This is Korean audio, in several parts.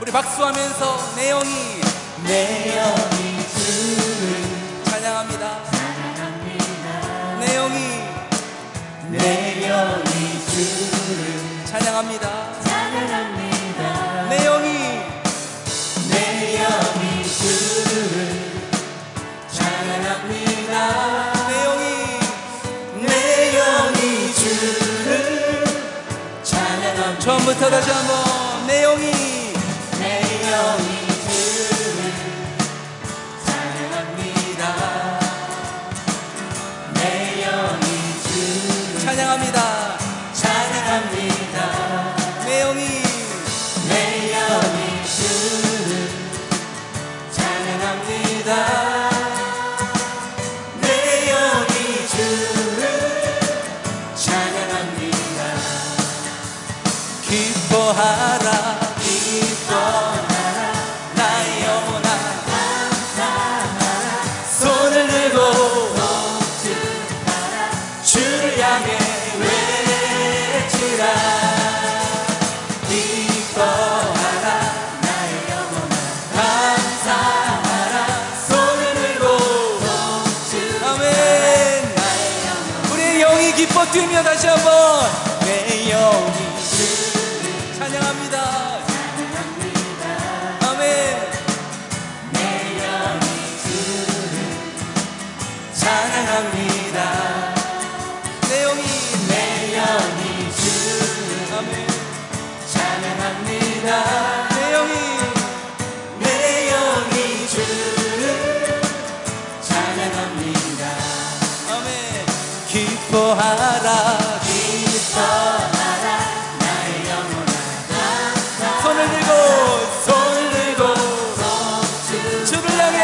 우리 박수하면서 내 영이 주를 찬양합니다. 내 영이 주를 찬양합니다. 내 영이 주를 찬양합니다. 내 영이 주를 찬양합니다. 처음부터 다시 한번 내 영이 주를 찬양합니다. 내 영이 주를 찬양합니다. 내 영이 주를 찬양합니다. 내 영이 주를 찬양합니다. 기뻐하라 나의 영혼아, 손을 들고 주를 향해 외치라. 기뻐하라 나의 영혼아, 감사하라. 손을 들고 아멘. 우리의 영이 기뻐 뛰며 다시 한번 내 영이 찬양합니다. 아멘. 내 영이 주를 찬양합니다. 내 영이 주를 아멘 찬양합니다. 내 영이 주를 찬양합니다. 아멘. 기뻐하라 나의 영혼아, 손을 들고 주를 향해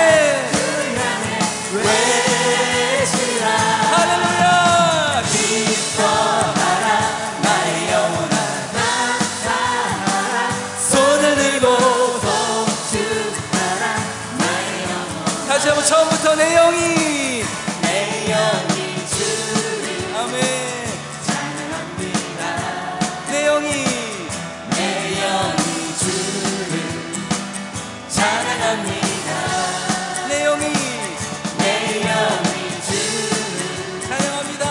외치라. 할렐루야. 기뻐하라 나의 영혼아, 손을 들고 다시 한번 처음부터 내 영이 주를 아멘 찬양합니다. 내 영이 주를 찬양합니다. 내 영이 주를 찬양합니다.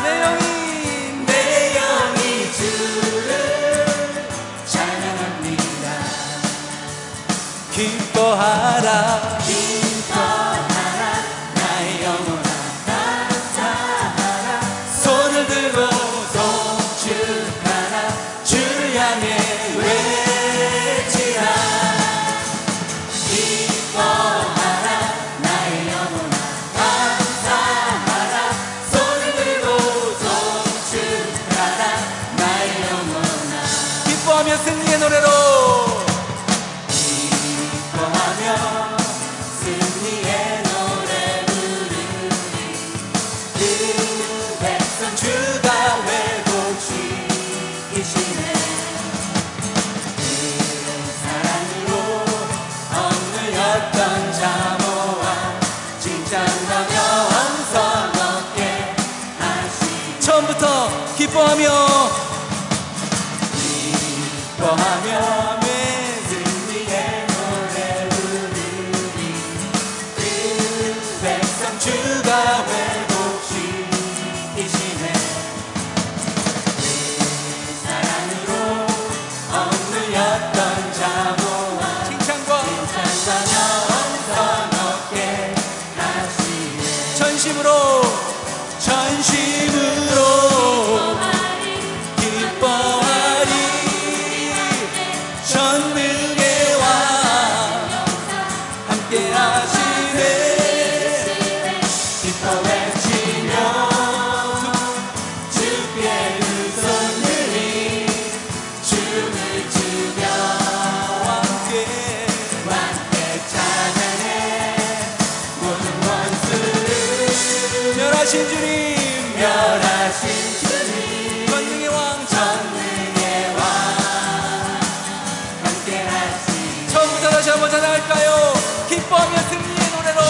내 영이 주를 찬양합니다. 기뻐하라 나의 영혼아, 감사하라. 손을 들고 송축하라. 주를 향해 외치라. 기뻐하라 나의 영혼아, 감사하라. 손을 들고 송축하라. 나의 영혼아. 기뻐하며 승리의 노래로 승리의 노래 부르리. 그 백성 주가 회복시키시네. 그 사랑으로 억눌렸던 자모와 칭찬하며 엄성 얻게 하시네. 처음부터 기뻐하며 주가 회복시키시네. 그 사랑으로 억눌렸던 자모와 칭찬과 엄성 얻게 하시네. 전심으로 기뻐하리. 전능의 왕 함께 하시네. 외치며 주께 두 손 들이 춤을 추며 함께 찬양해. 모든 원수를 멸하신 주님 전능의 왕 함께 하시네. 처음부터 다시 한번 찬양할까요? 기뻐하며 승리의 노래로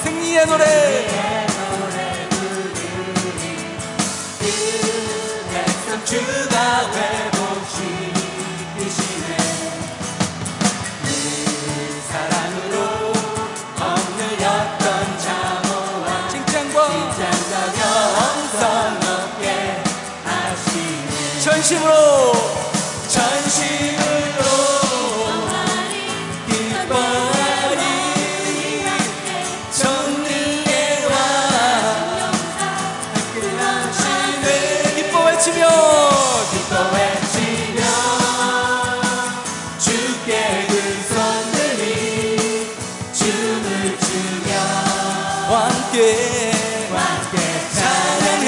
승리의 노래 부르리. 그 백성 주가 전심으로 기뻐하리 전능의 왕 함께하시네 기뻐 외치며 주께 그 손들이 춤을 추며 함께 찬양해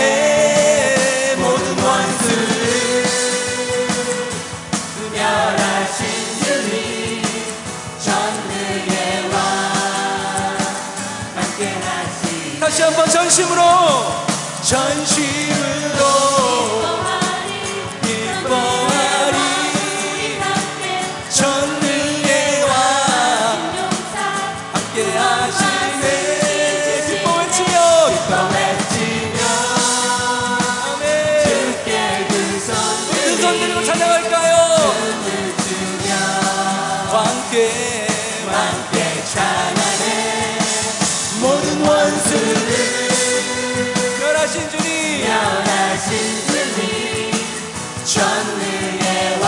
모든 원수를 멸하신 주님 전능의 왕 함께하시 다시 한번 전심으로 기뻐하리 전능의 왕 함께하시네 기뻐 외치며 아멘 주께 그 손 들고 찬양할까요 함께 찬양해 모든 원수를 멸하신 주님 전능의 왕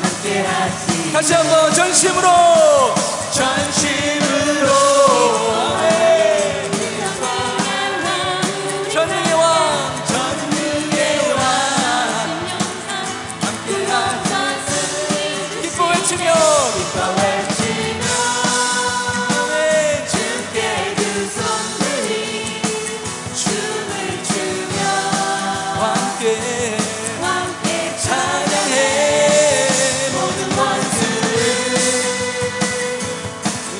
함께하시 다시 한번 전심으로 아멘 전능의 왕 함께하시 기뻐 외치며 아멘 주께 그 손들이 춤을 추며 함께 찬양해 모든 원수를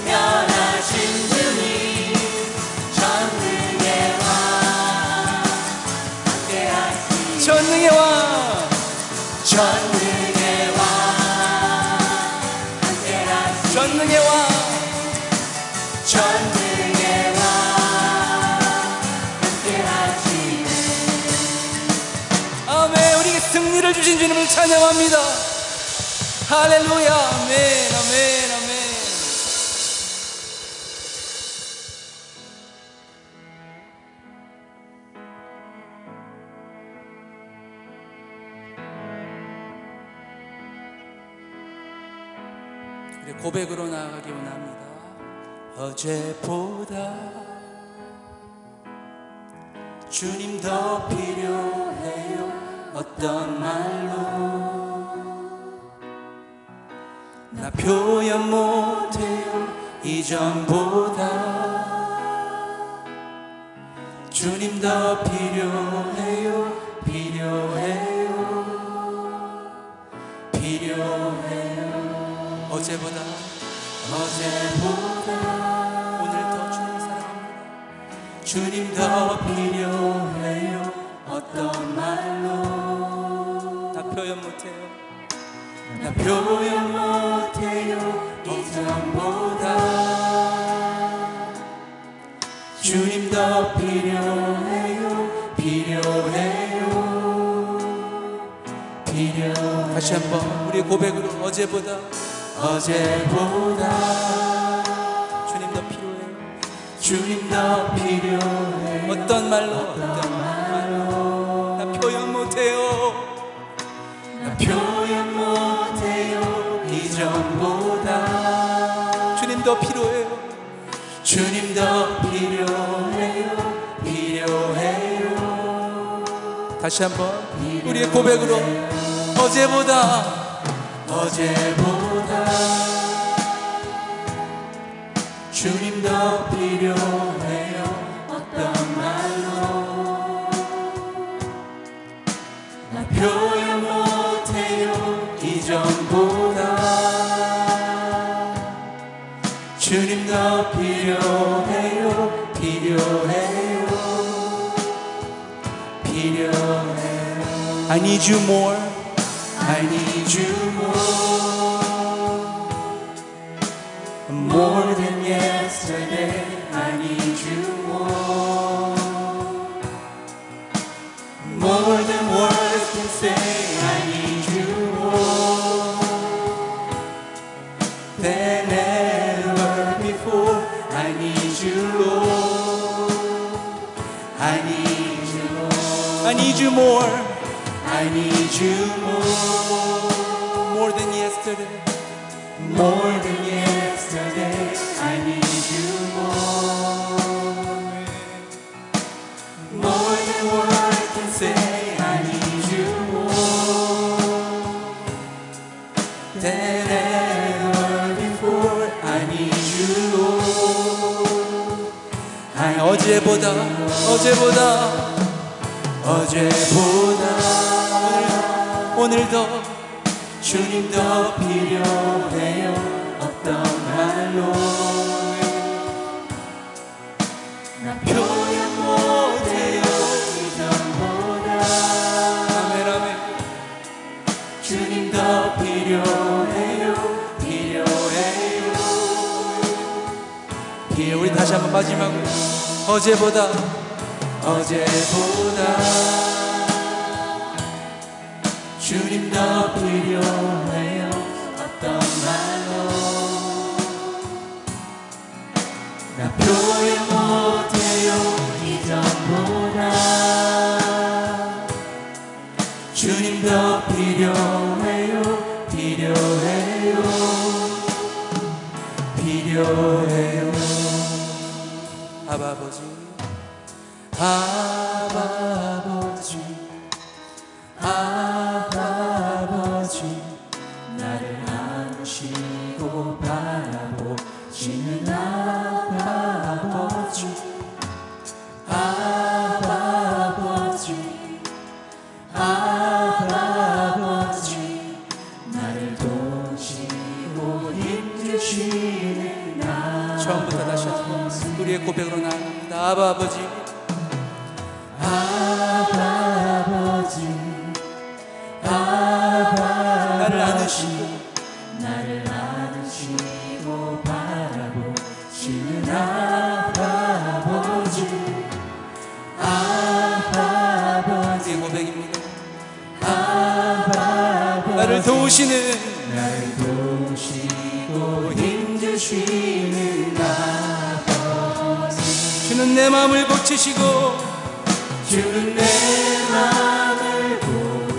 멸하신 주님 전능의 왕 함께하시 전능의 왕 함께하시 전능의 왕 함께하시네 아멘 우리에게 승리를 주신 주님을 찬양합니다 할렐루야 아멘 아멘 아멘 우리 고백으로 나아가기 원합니다 어제보다 주님 더 필요해요 어떤 말로 나 표현 못해요 이전보다 주님 더 필요해요 어제보다 오늘 더 주님 사랑합니다 주님 더 필요해요 어떤 말로 나 표현 못해요 이전보다 주님 더 필요해요 다시 한번 우리의 고백으로 어제보다 주님 더 필요해요 어떤 말로 나 표현 못해요 이전보다 주님 더 필요해요 다시 한번 우리의 고백으로 어제보다 주님 더 필요해요 어떤 말로 나 표현 못해요 이전보다 주님 더 필요해요 I need you more more than yesterday I need you more than words can say I need you more than ever before I need you Lord I need you more I need you more than yesterday. more than yesterday. I need you more than words can say. I need you more than ever before. I need you. 어제보다 오늘도 주님 더 필요해요. 어떤 말로 나 표현 못해요. 이전보다 아멘 아멘. 주님 더 필요해요. 우리 다시 한번 마지막으로 어제보다 주님 더 필요해요. 어떤 말로 나 표현 못해요. 이전보다 주님 더 필요해요. 아바 아버지 나를 안으시고 바라보시는 아버지 나를 도우시고 힘주시는 처음부터 다시 한번 우리의 고백으로 나아갑니다. 아바 아버지 나를 안으시고 바라보시는 아버지 우리의 고백입니다. 나를 도우시고 힘주시는 아버지 주는 내 마음을 고치시고 주는 내 마음을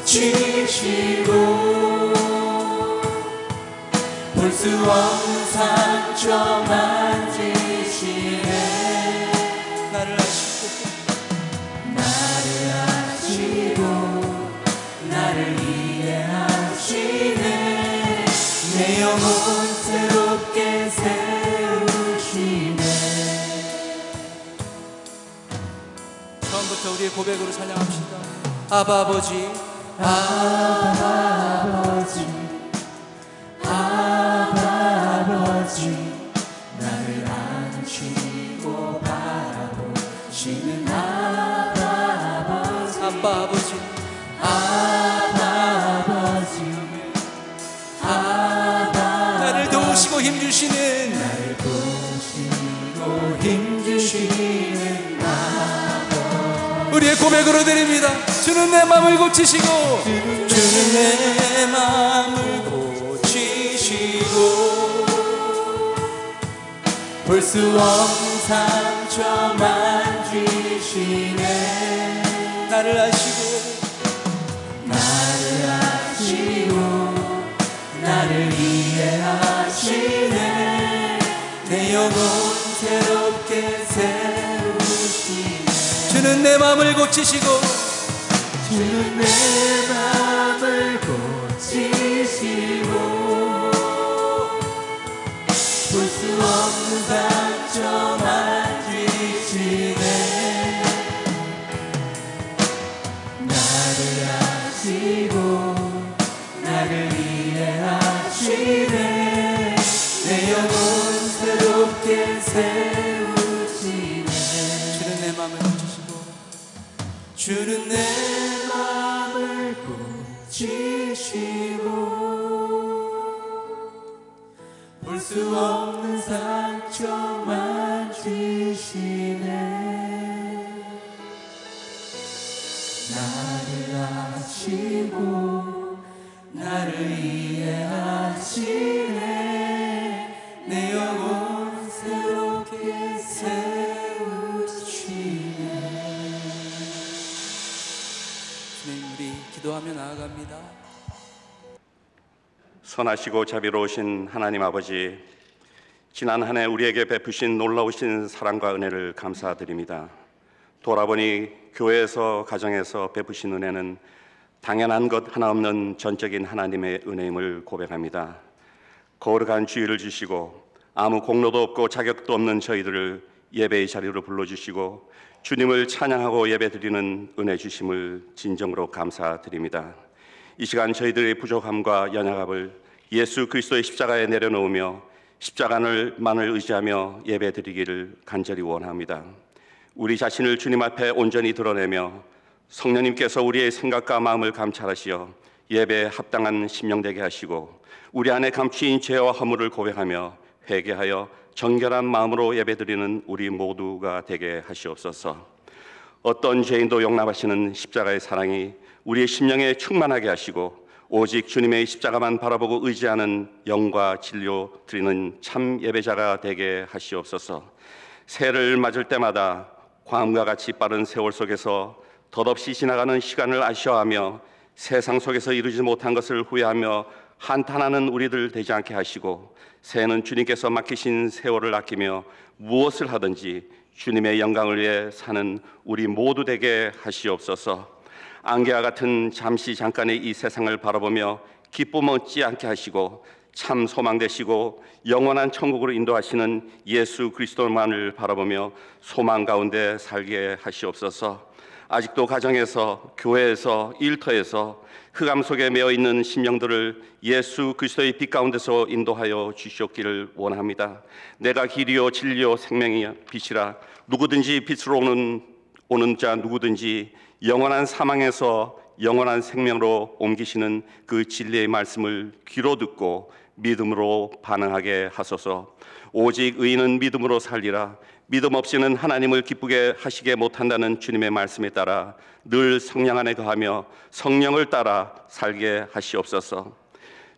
고치시고 볼 수 없는 상처 만지시네. 나를 아시고 나를 이해하시네. 내 영혼 새롭게 세우시네. 처음부터 우리의 고백으로 찬양합시다. 아바 아버지 나를 안으시고 바라보시는 아버지 나를 도우시고 힘주시는 우리의 고백으로 드립니다. 주는 내 마음을 고치시고 볼 수 없는 상처 만지시네. 나를 아시고 나를 이해하시네. 내 영혼 새롭게 세우시네. 주는 내 마음을 고치시고 볼 수 없는 상처 만지시네. 나를 아시고 나를 이해하시네. 내 영혼 새롭게 세우시네. 주는 내 마음을 고치시고 주는 내 마음을 고치시고 볼 수 없는 상처 만지시네. 나를 아시고 나를 이해하시네. 내 영혼 새롭게 세우시네. 주님 우리 기도하며 기도하며 나아갑니다. 선하시고 자비로우신 하나님 아버지, 지난 한 해 우리에게 베푸신 놀라우신 사랑과 은혜를 감사드립니다. 돌아보니 교회에서 가정에서 베푸신 은혜는 당연한 것 하나 없는 전적인 하나님의 은혜임을 고백합니다. 거룩한 주의를 주시고 아무 공로도 없고 자격도 없는 저희들을 예배의 자리로 불러주시고 주님을 찬양하고 예배드리는 은혜 주심을 진정으로 감사드립니다. 이 시간 저희들의 부족함과 연약함을 예수 그리스도의 십자가에 내려놓으며 십자가만을 의지하며 예배드리기를 간절히 원합니다. 우리 자신을 주님 앞에 온전히 드러내며 성령님께서 우리의 생각과 마음을 감찰하시어 예배에 합당한 심령되게 하시고 우리 안에 감추인 죄와 허물을 고백하며 회개하여 정결한 마음으로 예배드리는 우리 모두가 되게 하시옵소서. 어떤 죄인도 용납하시는 십자가의 사랑이 우리의 심령에 충만하게 하시고 오직 주님의 십자가만 바라보고 의지하는 영과 진료 드리는 참 예배자가 되게 하시옵소서. 새해를 맞을 때마다 광음과 같이 빠른 세월 속에서 덧없이 지나가는 시간을 아쉬워하며 세상 속에서 이루지 못한 것을 후회하며 한탄하는 우리들 되지 않게 하시고 새해는 주님께서 맡기신 세월을 아끼며 무엇을 하든지 주님의 영광을 위해 사는 우리 모두 되게 하시옵소서. 안개와 같은 잠깐의 이 세상을 바라보며 기쁨 얻지 않게 하시고 참 소망 되시고 영원한 천국으로 인도하시는 예수 그리스도만을 바라보며 소망 가운데 살게 하시옵소서. 아직도 가정에서, 교회에서, 일터에서 흑암 속에 매어 있는 심령들을 예수 그리스도의 빛 가운데서 인도하여 주시옵기를 원합니다. 내가 길이요 진리요 생명이요 빛이라. 누구든지 빛으로 오는 자 누구든지 영원한 사망에서 영원한 생명으로 옮기시는 그 진리의 말씀을 귀로 듣고 믿음으로 반응하게 하소서. 오직 의인은 믿음으로 살리라. 믿음 없이는 하나님을 기쁘게 하시게 못한다는 주님의 말씀에 따라 늘 성령 안에 거하며 성령을 따라 살게 하시옵소서.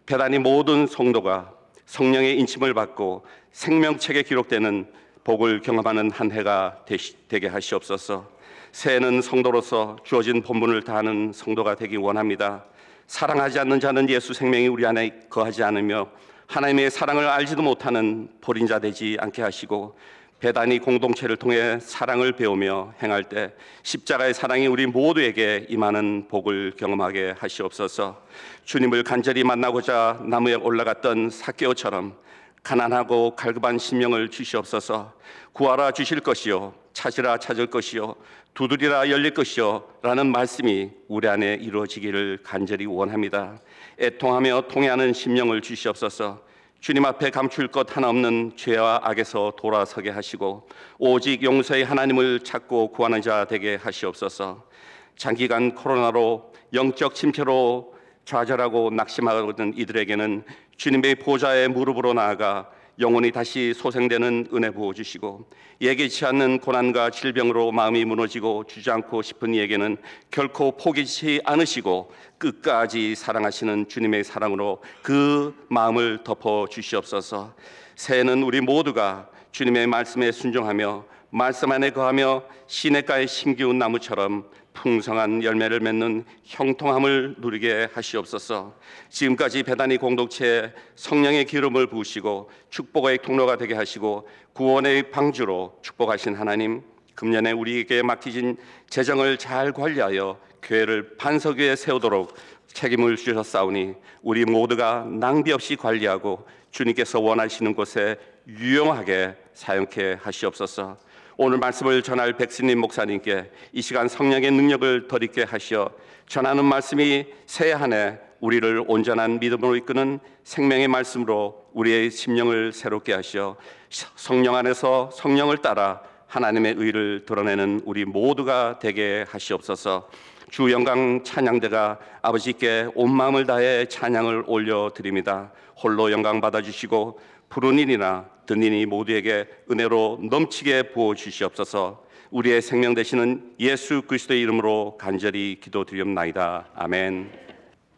배단이 모든 성도가 성령의 인침을 받고 생명책에 기록되는 복을 경험하는 한 해가 되게 하시옵소서. 새해는 성도로서 주어진 본분을 다하는 성도가 되기 원합니다. 사랑하지 않는 자는 예수 생명이 우리 안에 거하지 않으며 하나님의 사랑을 알지도 못하는 불인자 되지 않게 하시고 배단위 공동체를 통해 사랑을 배우며 행할 때 십자가의 사랑이 우리 모두에게 임하는 복을 경험하게 하시옵소서. 주님을 간절히 만나고자 나무에 올라갔던 삭개오처럼 가난하고 갈급한 심령을 주시옵소서. 구하라 주실 것이요 찾으라 찾을 것이요 두드리라 열릴 것이요 라는 말씀이 우리 안에 이루어지기를 간절히 원합니다. 애통하며 통회하는 심령을 주시옵소서. 주님 앞에 감출 것 하나 없는 죄와 악에서 돌아서게 하시고 오직 용서의 하나님을 찾고 구하는 자 되게 하시옵소서. 장기간 코로나로 영적 침체로 좌절하고 낙심하거든 이들에게는 주님의 보좌에 무릎으로 나아가 영혼이 다시 소생되는 은혜 부어주시고 예기치 않는 고난과 질병으로 마음이 무너지고 주저앉고 싶은 이에게는 결코 포기치 않으시고 끝까지 사랑하시는 주님의 사랑으로 그 마음을 덮어주시옵소서. 새해는 우리 모두가 주님의 말씀에 순종하며 말씀 안에 거하며 시냇가에 심기운 나무처럼 풍성한 열매를 맺는 형통함을 누리게 하시옵소서. 지금까지 배단위 공동체에 성령의 기름을 부으시고 축복의 통로가 되게 하시고 구원의 방주로 축복하신 하나님, 금년에 우리에게 맡기신 재정을 잘 관리하여 교회를 반석 위에 세우도록 책임을 주셨사오니 우리 모두가 낭비 없이 관리하고 주님께서 원하시는 곳에 유용하게 사용케 하시옵소서. 오늘 말씀을 전할 백신님 목사님께 이 시간 성령의 능력을 덧입게 하시어 전하는 말씀이 새해 한 해 우리를 온전한 믿음으로 이끄는 생명의 말씀으로 우리의 심령을 새롭게 하시어 성령 안에서 성령을 따라 하나님의 의를 드러내는 우리 모두가 되게 하시옵소서. 주 영광 찬양대가 아버지께 온 마음을 다해 찬양을 올려드립니다. 홀로 영광 받아주시고 푸른 일이나 듣는 이 모두에게 은혜로 넘치게 부어주시옵소서. 우리의 생명 되시는 예수 그리스도의 이름으로 간절히 기도드리옵나이다. 아멘.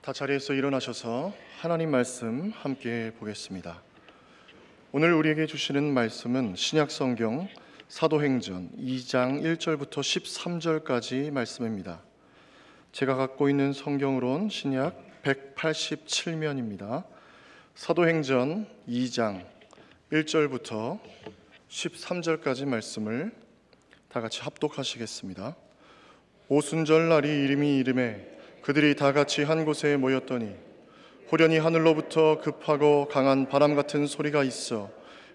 다 자리에서 일어나셔서 하나님 말씀 함께 보겠습니다. 오늘 우리에게 주시는 말씀은 신약성경 사도행전 2장 1절부터 13절까지 말씀입니다. 제가 갖고 있는 성경으론 신약 187면입니다. 사도행전 2장 1절부터 13절까지 말씀을 다 같이 합독하시겠습니다. 오순절 날이 이름에 그들이 다 같이 한 곳에 모였더니 호련히 하늘로부터 급하고 강한 바람 같은 소리가 있어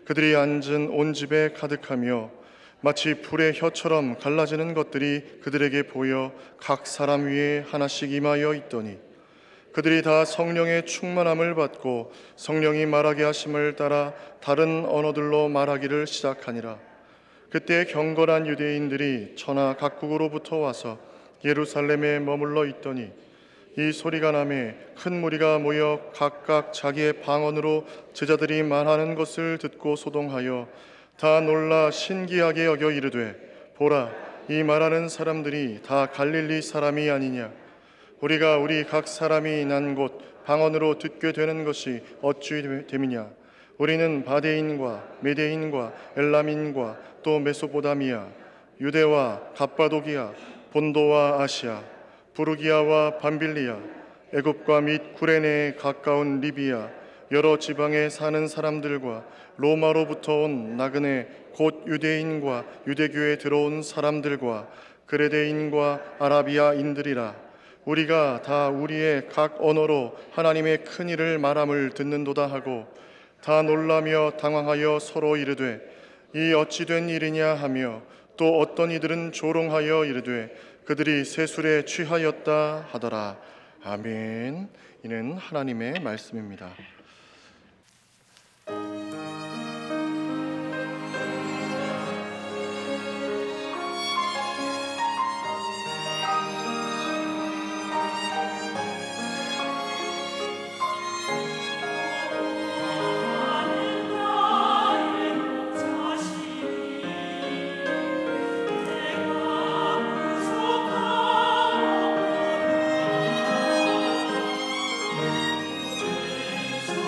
그들이 앉은 온 집에 가득하며 마치 불의 혀처럼 갈라지는 것들이 그들에게 보여 각 사람 위에 하나씩 임하여 있더니 그들이 다 성령의 충만함을 받고 성령이 말하게 하심을 따라 다른 언어들로 말하기를 시작하니라. 그때 경건한 유대인들이 천하 각국으로부터 와서 예루살렘에 머물러 있더니 이 소리가 나매 큰 무리가 모여 각각 자기의 방언으로 제자들이 말하는 것을 듣고 소동하여 다 놀라 신기하게 여겨 이르되 보라, 이 말하는 사람들이 다 갈릴리 사람이 아니냐. 우리가 우리 각 사람이 난 곳 방언으로 듣게 되는 것이 어찌 됨이냐. 우리는 바데인과 메데인과 엘람인과 또 메소포다미아, 유대와 갑바도기아, 본도와 아시아, 부르기아와 밤빌리아, 애굽과 및 구레네에 가까운 리비아, 여러 지방에 사는 사람들과 로마로부터 온 나그네 곧 유대인과 유대교에 들어온 사람들과 그레데인과 아라비아인들이라. 우리가 다 우리의 각 언어로 하나님의 큰 일을 말함을 듣는도다 하고 다 놀라며 당황하여 서로 이르되 이 어찌 된 일이냐 하며 또 어떤 이들은 조롱하여 이르되 그들이 세술에 취하였다 하더라. 아멘. 이는 하나님의 말씀입니다. 주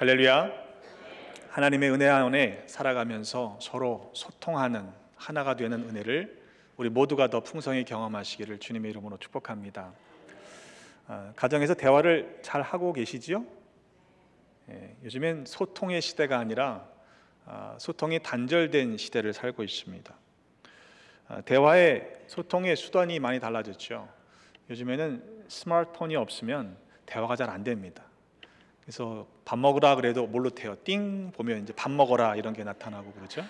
할렐루야. 하나님의 은혜 안에 살아가면서 서로 소통하는 하나가 되는 은혜를 우리 모두가 더 풍성히 경험하시기를 주님의 이름으로 축복합니다. 가정에서 대화를 잘 하고 계시지요? 요즘엔 소통의 시대가 아니라 소통이 단절된 시대를 살고 있습니다. 대화의 소통의 수단이 많이 달라졌죠. 요즘에는 스마트폰이 없으면 대화가 잘 안 됩니다. 그래서 밥 먹으라 그래도 뭘로 태워? 띵 보면 이제 밥 먹어라 이런 게 나타나고 그러죠.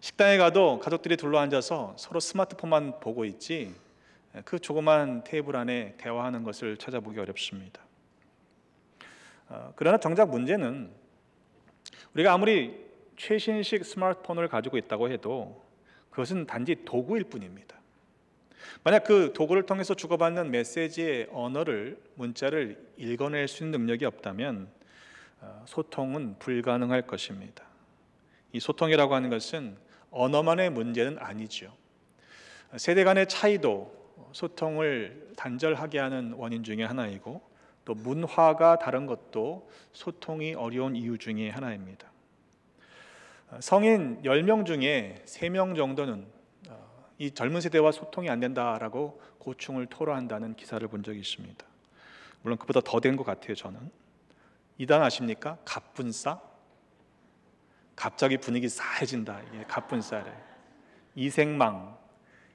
식당에 가도 가족들이 둘러앉아서 서로 스마트폰만 보고 있지 그 조그만 테이블 안에 대화하는 것을 찾아보기 어렵습니다. 그러나 정작 문제는 우리가 아무리 최신식 스마트폰을 가지고 있다고 해도 그것은 단지 도구일 뿐입니다. 만약 그 도구를 통해서 주고받는 메시지의 언어를, 문자를 읽어낼 수 있는 능력이 없다면 소통은 불가능할 것입니다. 이 소통이라고 하는 것은 언어만의 문제는 아니죠. 세대 간의 차이도 소통을 단절하게 하는 원인 중에 하나이고, 또 문화가 다른 것도 소통이 어려운 이유 중에 하나입니다. 성인 10명 중에 3명 정도는 이 젊은 세대와 소통이 안 된다라고 고충을 토로한다는 기사를 본 적이 있습니다. 물론 그보다 더 된 것 같아요. 저는 이 단어 아십니까? 갑분싸. 갑자기 분위기 싸해진다. 이게 갑분싸래. 이생망,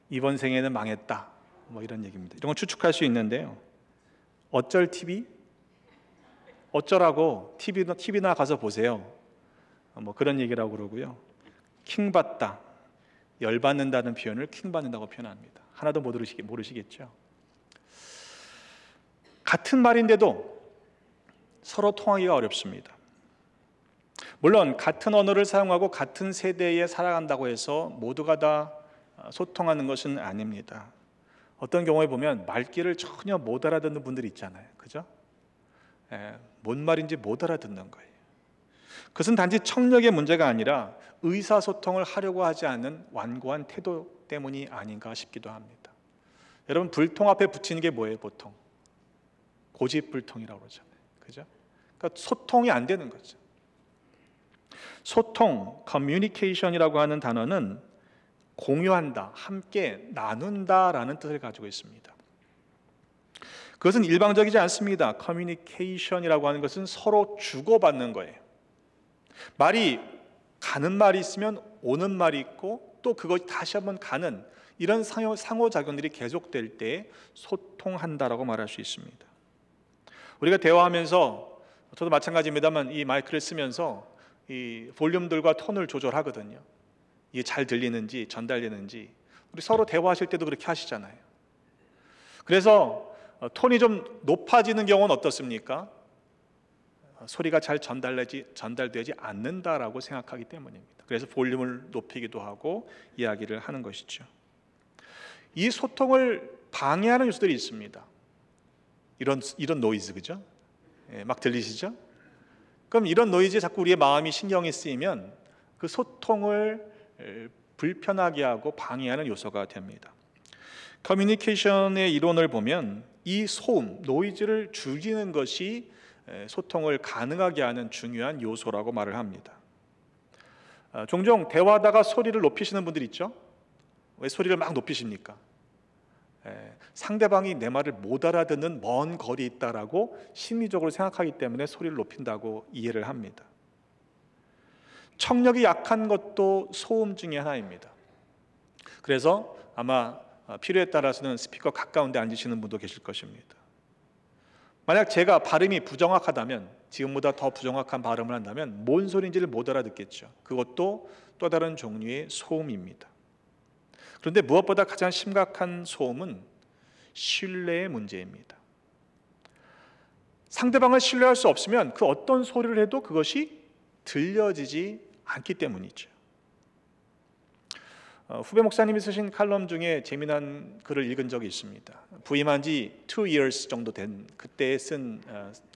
이번 생에는 망했다, 뭐 이런 얘기입니다. 이런 건 추측할 수 있는데요. 어쩔 TV? 어쩌라고 TV나 가서 보세요. 뭐 그런 얘기라고 그러고요. 킹받다, 열받는다는 표현을 킹받는다고 표현합니다. 하나도 모르시겠죠. 같은 말인데도 서로 통하기가 어렵습니다. 물론 같은 언어를 사용하고 같은 세대에 살아간다고 해서 모두가 다 소통하는 것은 아닙니다. 어떤 경우에 보면 말귀를 전혀 못 알아듣는 분들이 있잖아요. 그죠? 뭔 말인지 못 알아듣는 거예요. 그것은 단지 청력의 문제가 아니라 의사소통을 하려고 하지 않는 완고한 태도 때문이 아닌가 싶기도 합니다. 여러분, 불통 앞에 붙이는 게 뭐예요? 보통 고집불통이라고 그러잖아요. 그죠? 그러니까 소통이 안 되는 거죠. 소통, 커뮤니케이션이라고 하는 단어는 공유한다, 함께 나눈다라는 뜻을 가지고 있습니다. 그것은 일방적이지 않습니다. 커뮤니케이션이라고 하는 것은 서로 주고받는 거예요. 말이 가는 말이 있으면 오는 말이 있고, 또 그것이 다시 한번 가는, 이런 상호작용들이 계속될 때 소통한다라고 말할 수 있습니다. 우리가 대화하면서, 저도 마찬가지입니다만 이 마이크를 쓰면서 이 볼륨들과 톤을 조절하거든요. 이게 잘 들리는지 전달되는지. 우리 서로 대화하실 때도 그렇게 하시잖아요. 그래서 톤이 좀 높아지는 경우는 어떻습니까? 소리가 잘 전달되지 않는다라고 생각하기 때문입니다. 그래서 볼륨을 높이기도 하고 이야기를 하는 것이죠. 이 소통을 방해하는 요소들이 있습니다. 이런 노이즈, 그죠? 막 들리시죠? 그럼 이런 노이즈에 자꾸 우리의 마음이 신경이 쓰이면 그 소통을 불편하게 하고 방해하는 요소가 됩니다. 커뮤니케이션의 이론을 보면 이 소음, 노이즈를 줄이는 것이 소통을 가능하게 하는 중요한 요소라고 말을 합니다. 종종 대화하다가 소리를 높이시는 분들 있죠? 왜 소리를 막 높이십니까? 상대방이 내 말을 못 알아듣는 먼 거리에 있다라고 심리적으로 생각하기 때문에 소리를 높인다고 이해를 합니다. 청력이 약한 것도 소음 중에 하나입니다. 그래서 아마 필요에 따라서는 스피커 가까운 데 앉으시는 분도 계실 것입니다. 만약 제가 발음이 부정확하다면, 지금보다 더 부정확한 발음을 한다면 뭔 소리인지를 못 알아듣겠죠. 그것도 또 다른 종류의 소음입니다. 그런데 무엇보다 가장 심각한 소음은 신뢰의 문제입니다. 상대방을 신뢰할 수 없으면 그 어떤 소리를 해도 그것이 들려지지 않기 때문이죠. 후배 목사님이 쓰신 칼럼 중에 재미난 글을 읽은 적이 있습니다. 부임한 지 2 years 정도 된 그때 쓴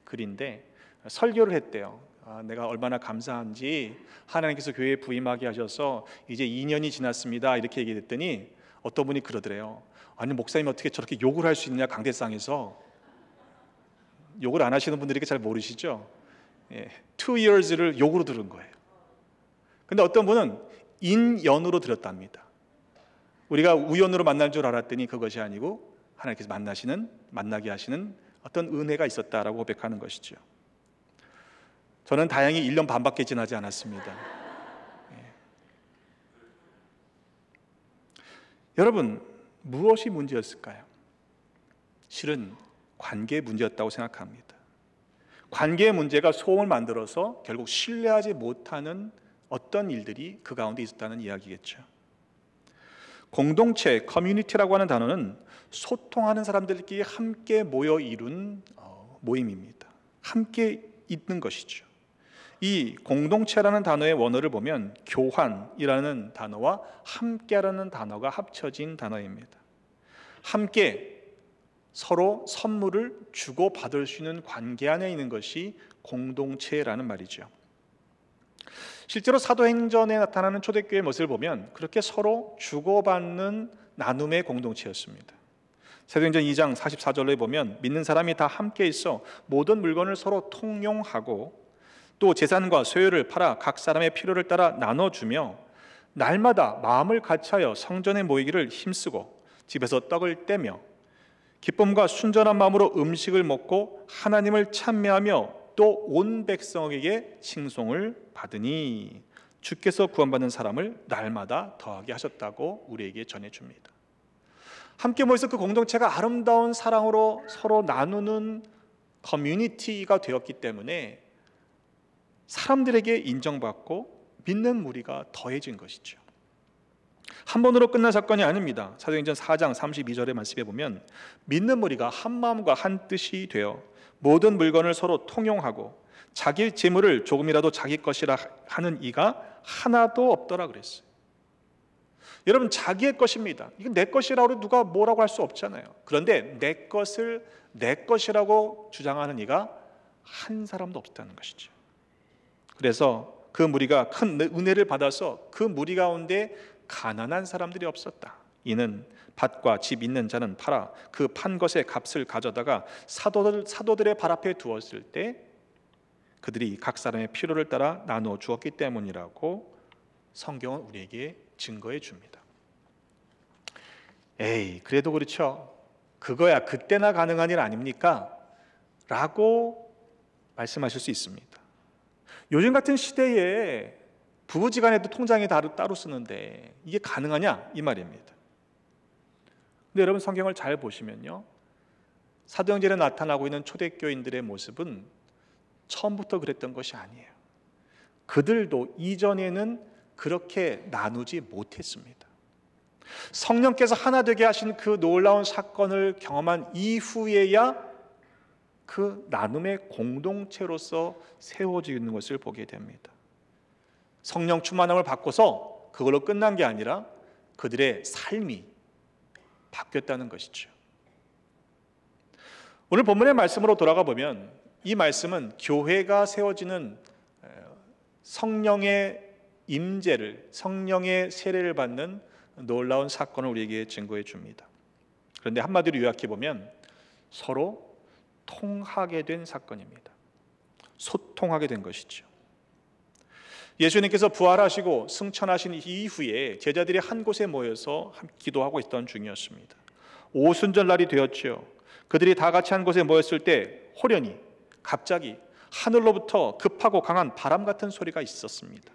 글인데 설교를 했대요. 내가 얼마나 감사한지 하나님께서 교회에 부임하게 하셔서 이제 2년이 지났습니다, 이렇게 얘기했더니 어떤 분이 그러더래요. 아니, 목사님 어떻게 저렇게 욕을 할 수 있냐, 강대상에서. 욕을 안 하시는 분들이 잘 모르시죠? 2 years를 욕으로 들은 거예요. 근데 어떤 분은 인연으로 들었답니다. 우리가 우연으로 만날 줄 알았더니 그것이 아니고 하나님께서 만나게 하시는 어떤 은혜가 있었다라고 고백하는 것이죠. 저는 다행히 1년 반밖에 지나지 않았습니다. 여러분, 무엇이 문제였을까요? 실은 관계의 문제였다고 생각합니다. 관계의 문제가 소음을 만들어서 결국 신뢰하지 못하는 어떤 일들이 그 가운데 있었다는 이야기겠죠. 공동체, 커뮤니티라고 하는 단어는 소통하는 사람들끼리 함께 모여 이룬 모임입니다. 함께 있는 것이죠. 이 공동체라는 단어의 원어를 보면 교환이라는 단어와 함께라는 단어가 합쳐진 단어입니다. 함께 서로 선물을 주고받을 수 있는 관계 안에 있는 것이 공동체라는 말이죠. 실제로 사도행전에 나타나는 초대교회의 모습을 보면 그렇게 서로 주고받는 나눔의 공동체였습니다. 사도행전 2장 44절에 보면 믿는 사람이 다 함께 있어 모든 물건을 서로 통용하고 또 재산과 소유를 팔아 각 사람의 필요를 따라 나눠주며 날마다 마음을 같이하여 성전에 모이기를 힘쓰고 집에서 떡을 떼며 기쁨과 순전한 마음으로 음식을 먹고 하나님을 찬미하며 또 온 백성에게 칭송을 받으니 주께서 구원받는 사람을 날마다 더하게 하셨다고 우리에게 전해줍니다. 함께 모여서 그 공동체가 아름다운 사랑으로 서로 나누는 커뮤니티가 되었기 때문에 사람들에게 인정받고 믿는 무리가 더해진 것이죠. 한 번으로 끝난 사건이 아닙니다. 사도행전 4장 32절의 말씀에 보면 믿는 무리가 한 마음과 한 뜻이 되어 모든 물건을 서로 통용하고 자기 재물을 조금이라도 자기 것이라 하는 이가 하나도 없더라 그랬어요. 여러분, 자기의 것입니다. 이건 내 것이라고 누가 뭐라고 할 수 없잖아요. 그런데 내 것을 내 것이라고 주장하는 이가 한 사람도 없다는 것이죠. 그래서 그 무리가 큰 은혜를 받아서 그 무리 가운데 가난한 사람들이 없었다. 이는 밭과 집 있는 자는 팔아 그 판 것의 값을 가져다가 사도들의 발 앞에 두었을 때 그들이 각 사람의 필요를 따라 나누어 주었기 때문이라고 성경은 우리에게 증거해 줍니다. 에이, 그래도 그렇죠. 그거야 그때나 가능한 일 아닙니까? 라고 말씀하실 수 있습니다. 요즘 같은 시대에 부부지간에도 통장이 따로 쓰는데 이게 가능하냐? 이 말입니다. 근데 여러분, 성경을 잘 보시면요, 사도행전에 나타나고 있는 초대교인들의 모습은 처음부터 그랬던 것이 아니에요. 그들도 이전에는 그렇게 나누지 못했습니다. 성령께서 하나 되게 하신 그 놀라운 사건을 경험한 이후에야 그 나눔의 공동체로서 세워지는 것을 보게 됩니다. 성령 충만함을 받고서 그걸로 끝난 게 아니라 그들의 삶이 바뀌었다는 것이죠. 오늘 본문의 말씀으로 돌아가 보면 이 말씀은 교회가 세워지는 성령의 임재를, 성령의 세례를 받는 놀라운 사건을 우리에게 증거해 줍니다. 그런데 한마디로 요약해 보면 서로 통하게 된 사건입니다. 소통하게 된 것이죠. 예수님께서 부활하시고 승천하신 이후에 제자들이 한 곳에 모여서 기도하고 있던 중이었습니다. 오순절날이 되었죠. 그들이 다 같이 한 곳에 모였을 때 호련히 갑자기 하늘로부터 급하고 강한 바람 같은 소리가 있었습니다.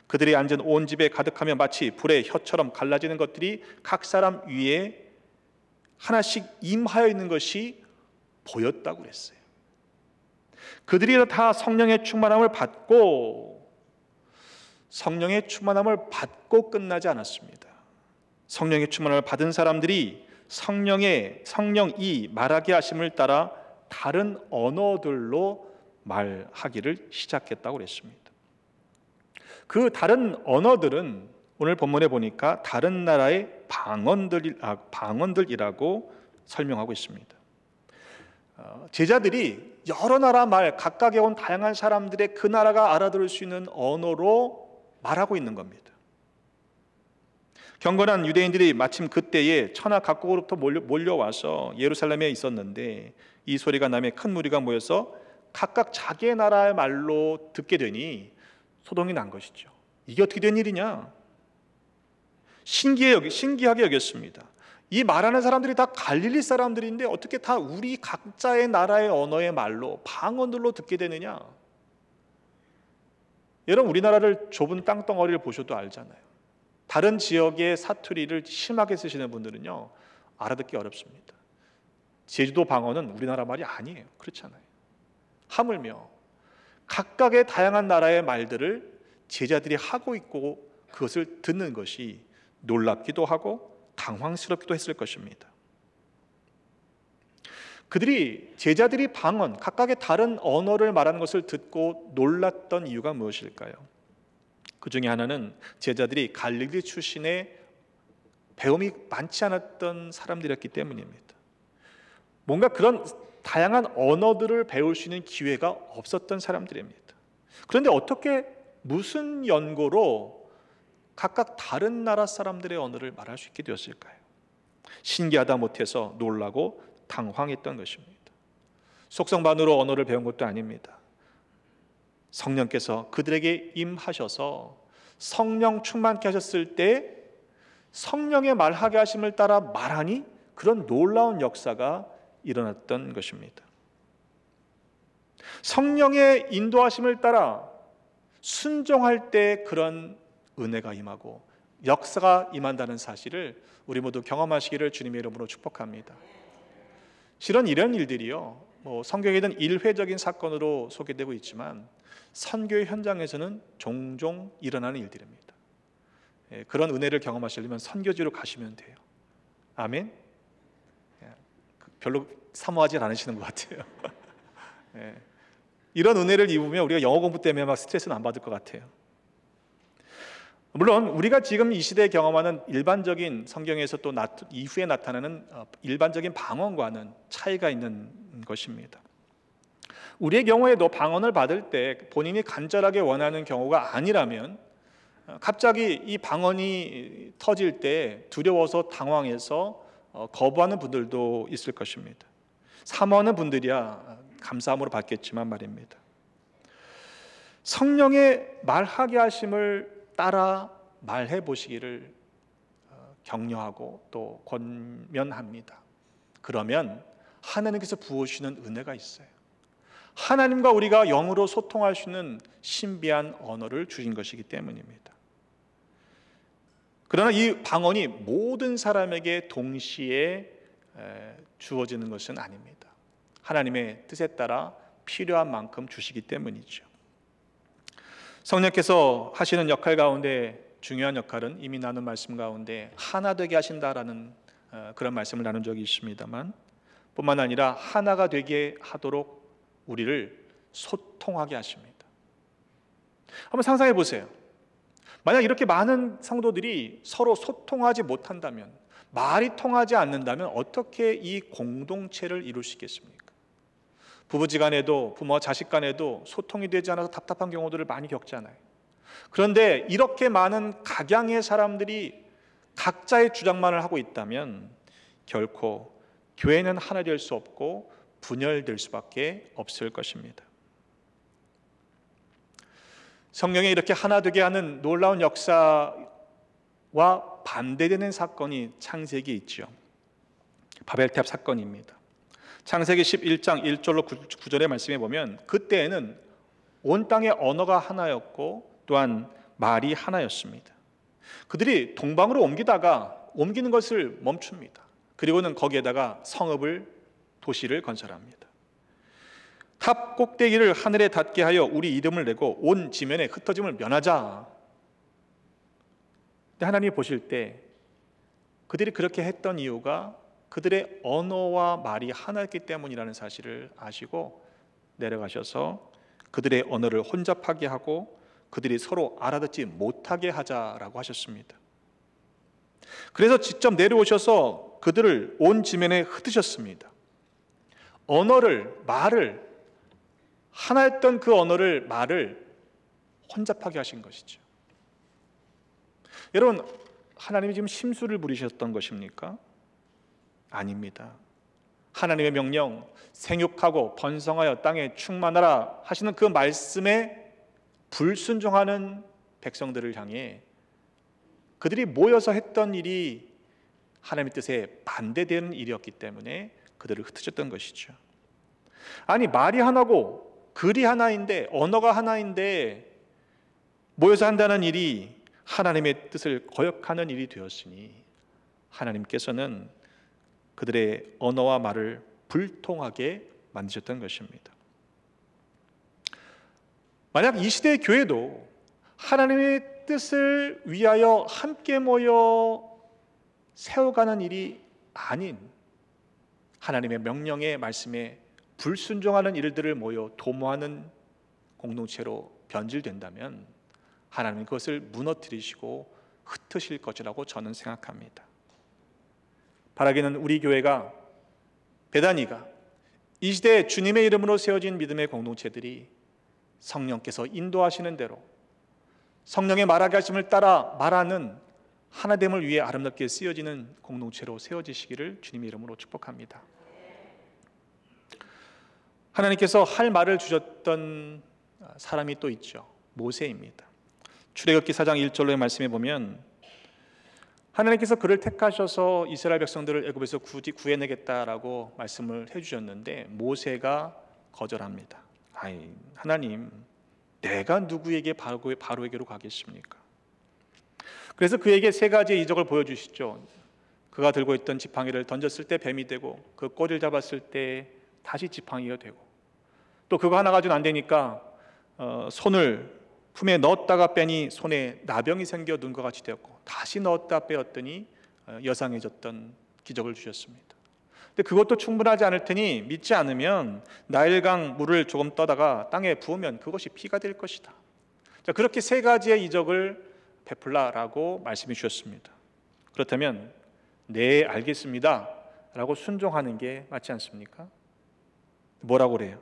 그들이 앉은 온 집에 가득하며 마치 불의 혀처럼 갈라지는 것들이 각 사람 위에 하나씩 임하여 있는 것이 보였다고 그랬어요. 그들이 다 성령의 충만함을 받고 끝나지 않았습니다. 성령의 충만함을 받은 사람들이 성령이 말하게 하심을 따라 다른 언어들로 말하기를 시작했다고 그랬습니다. 그 다른 언어들은 오늘 본문에 보니까 다른 나라의 방언들이라고 설명하고 있습니다. 제자들이 여러 나라 말, 각각에 온 다양한 사람들의 그 나라가 알아들을 수 있는 언어로 말하고 있는 겁니다. 경건한 유대인들이 마침 그때에 천하 각국으로부터 몰려와서 예루살렘에 있었는데 이 소리가 나며 큰 무리가 모여서 각각 자기의 나라의 말로 듣게 되니 소동이 난 것이죠. 이게 어떻게 된 일이냐? 신기하게 여겼습니다. 이 말하는 사람들이 다 갈릴리 사람들인데 어떻게 다 우리 각자의 나라의 언어의 말로 방언들로 듣게 되느냐? 여러분, 우리나라를 좁은 땅덩어리를 보셔도 알잖아요. 다른 지역의 사투리를 심하게 쓰시는 분들은요, 알아듣기 어렵습니다. 제주도 방언은 우리나라 말이 아니에요. 그렇잖아요. 하물며 각각의 다양한 나라의 말들을 제자들이 하고 있고 그것을 듣는 것이 놀랍기도 하고 당황스럽기도 했을 것입니다. 제자들이 방언, 각각의 다른 언어를 말하는 것을 듣고 놀랐던 이유가 무엇일까요? 그 중에 하나는 제자들이 갈릴리 출신의 배움이 많지 않았던 사람들이었기 때문입니다. 뭔가 그런 다양한 언어들을 배울 수 있는 기회가 없었던 사람들입니다. 그런데 어떻게 무슨 연고로 각각 다른 나라 사람들의 언어를 말할 수 있게 되었을까요? 신기하다 못해서 놀라고 당황했던 것입니다. 속성반으로 언어를 배운 것도 아닙니다. 성령께서 그들에게 임하셔서 성령 충만케 하셨을 때 성령의 말하게 하심을 따라 말하니 그런 놀라운 역사가 일어났던 것입니다. 성령의 인도하심을 따라 순종할 때 그런 은혜가 임하고 역사가 임한다는 사실을 우리 모두 경험하시기를 주님의 이름으로 축복합니다. 실은 이런 일들이요, 성경에는 일회적인 사건으로 소개되고 있지만 선교의 현장에서는 종종 일어나는 일들입니다. 그런 은혜를 경험하시려면 선교지로 가시면 돼요. 아멘. 별로 사모하지 않으시는 것 같아요. 이런 은혜를 입으면 우리가 영어 공부 때문에 막 스트레스는 안 받을 것 같아요. 물론 우리가 지금 이 시대에 경험하는 일반적인 성경에서 또 이후에 나타나는 일반적인 방언과는 차이가 있는 것입니다. 우리의 경우에도 방언을 받을 때 본인이 간절하게 원하는 경우가 아니라면 갑자기 이 방언이 터질 때 두려워서 당황해서 거부하는 분들도 있을 것입니다. 사모하는 분들이야 감사함으로 받겠지만 말입니다. 성령의 말하게 하심을 따라 말해 보시기를 격려하고 또 권면합니다. 그러면 하나님께서 부어주시는 은혜가 있어요. 하나님과 우리가 영으로 소통할 수 있는 신비한 언어를 주신 것이기 때문입니다. 그러나 이 방언이 모든 사람에게 동시에 주어지는 것은 아닙니다. 하나님의 뜻에 따라 필요한 만큼 주시기 때문이죠. 성령께서 하시는 역할 가운데 중요한 역할은 이미 나눈 말씀 가운데 하나 되게 하신다라는 그런 말씀을 나눈 적이 있습니다만, 뿐만 아니라 하나가 되게 하도록 우리를 소통하게 하십니다. 한번 상상해 보세요. 만약 이렇게 많은 성도들이 서로 소통하지 못한다면, 말이 통하지 않는다면 어떻게 이 공동체를 이룰 수 있겠습니까? 부부지간에도 부모와 자식간에도 소통이 되지 않아서 답답한 경우들을 많이 겪잖아요. 그런데 이렇게 많은 각양의 사람들이 각자의 주장만을 하고 있다면 결코 교회는 하나 될 수 없고 분열될 수밖에 없을 것입니다. 성령에 이렇게 하나 되게 하는 놀라운 역사와 반대되는 사건이 창세기에 있죠. 바벨탑 사건입니다. 창세기 11장 1절로 9절의 말씀에 보면 그때에는 온 땅의 언어가 하나였고 또한 말이 하나였습니다. 그들이 동방으로 옮기는 것을 멈춥니다. 그리고는 거기에다가 도시를 건설합니다. 탑 꼭대기를 하늘에 닿게 하여 우리 이름을 내고 온 지면에 흩어짐을 면하자. 근데 하나님이 보실 때 그들이 그렇게 했던 이유가 그들의 언어와 말이 하나였기 때문이라는 사실을 아시고 내려가셔서 그들의 언어를 혼잡하게 하고 그들이 서로 알아듣지 못하게 하자라고 하셨습니다. 그래서 직접 내려오셔서 그들을 온 지면에 흩으셨습니다. 말을 하나였던 그 말을 혼잡하게 하신 것이죠. 여러분, 하나님이 지금 심술을 부리셨던 것입니까? 아닙니다. 하나님의 명령, 생육하고 번성하여 땅에 충만하라 하시는 그 말씀에 불순종하는 백성들을 향해 그들이 모여서 했던 일이 하나님의 뜻에 반대되는 일이었기 때문에 그들을 흩어졌던 것이죠. 아니, 말이 하나고 글이 하나인데, 언어가 하나인데 모여서 한다는 일이 하나님의 뜻을 거역하는 일이 되었으니 하나님께서는 그들의 언어와 말을 불통하게 만드셨던 것입니다. 만약 이 시대의 교회도 하나님의 뜻을 위하여 함께 모여 세워가는 일이 아닌 하나님의 명령의 말씀에 불순종하는 일들을 모여 도모하는 공동체로 변질된다면 하나님은 그것을 무너뜨리시고 흩으실 것이라고 저는 생각합니다. 바라기는 우리 교회가, 베다니가, 이 시대에 주님의 이름으로 세워진 믿음의 공동체들이 성령께서 인도하시는 대로 성령의 말하게 하심을 따라 말하는 하나됨을 위해 아름답게 쓰여지는 공동체로 세워지시기를 주님의 이름으로 축복합니다. 하나님께서 할 말을 주셨던 사람이 또 있죠. 모세입니다. 출애굽기 4장 1절로의 말씀에 보면 하나님께서 그를 택하셔서 이스라엘 백성들을 애굽에서 구해내겠다라고 말씀을 해주셨는데 모세가 거절합니다. 아이, 하나님, 내가 누구에게 바로에게로 가겠습니까? 그래서 그에게 세 가지의 이적을 보여주시죠. 그가 들고 있던 지팡이를 던졌을 때 뱀이 되고, 그 꼬리를 잡았을 때 다시 지팡이가 되고, 또 그거 하나 가지고는 안 되니까 손을 품에 넣었다가 빼니 손에 나병이 생겨 눈과 같이 되었고, 다시 넣었다 빼었더니 여상해졌던 기적을 주셨습니다. 근데 그것도 충분하지 않을 테니 믿지 않으면 나일강 물을 조금 떠다가 땅에 부으면 그것이 피가 될 것이다. 자, 그렇게 세 가지의 이적을 베풀라라고 말씀해 주셨습니다. 그렇다면 네, 알겠습니다 라고 순종하는 게 맞지 않습니까? 뭐라고 그래요?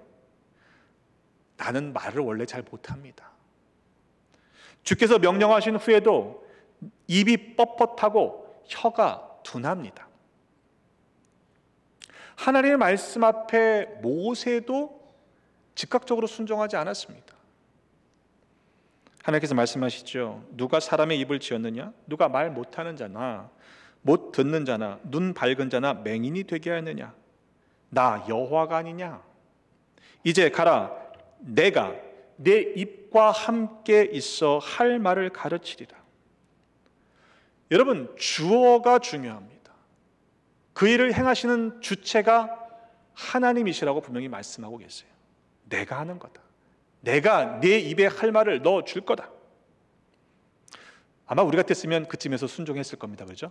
나는 말을 원래 잘 못합니다. 주께서 명령하신 후에도 입이 뻣뻣하고 혀가 둔합니다. 하나님의 말씀 앞에 모세도 즉각적으로 순종하지 않았습니다. 하나님께서 말씀하시죠. 누가 사람의 입을 지었느냐? 누가 말 못하는 자나 못 듣는 자나 눈 밝은 자나 맹인이 되게 하느냐? 나 여호와가 아니냐? 이제 가라. 내가 내 입과 함께 있어 할 말을 가르치리라. 여러분, 주어가 중요합니다. 그 일을 행하시는 주체가 하나님이시라고 분명히 말씀하고 계세요. 내가 하는 거다. 내가 내 입에 할 말을 넣어 줄 거다. 아마 우리 같았으면 그쯤에서 순종했을 겁니다. 그렇죠?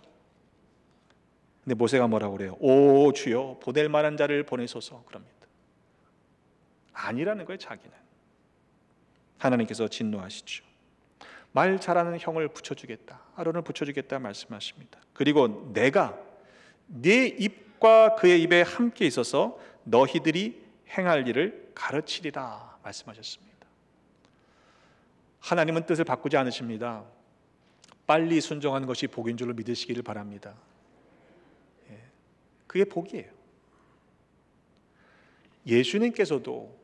근데 모세가 뭐라고 그래요? 오 주여, 보낼 만한 자를 보내소서. 그럽니다. 아니라는 거예요. 자기는. 하나님께서 진노하시죠. 말 잘하는 형을 붙여주겠다, 아론을 붙여주겠다 말씀하십니다. 그리고 내가 네 입과 그의 입에 함께 있어서 너희들이 행할 일을 가르치리라 말씀하셨습니다. 하나님은 뜻을 바꾸지 않으십니다. 빨리 순종하는 것이 복인 줄로 믿으시기를 바랍니다. 그게 복이에요. 예수님께서도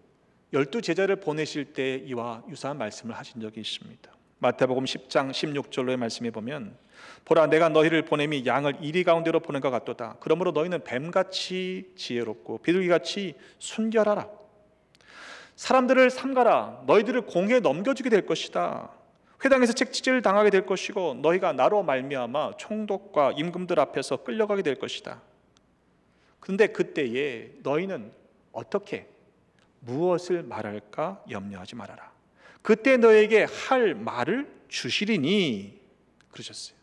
12제자를 보내실 때 이와 유사한 말씀을 하신 적이 있습니다. 마태복음 10장 16절로의 말씀에 보면 보라, 내가 너희를 보냄이 양을 이리 가운데로 보낸 것 같도다. 그러므로 너희는 뱀같이 지혜롭고 비둘기같이 순결하라. 사람들을 삼가라. 너희들을 공에 넘겨주게 될 것이다. 회당에서 책찍질 당하게 될 것이고 너희가 나로 말미암아 총독과 임금들 앞에서 끌려가게 될 것이다. 그런데 그때에 너희는 어떻게 무엇을 말할까 염려하지 말아라. 그때 너에게 할 말을 주시리니 그러셨어요.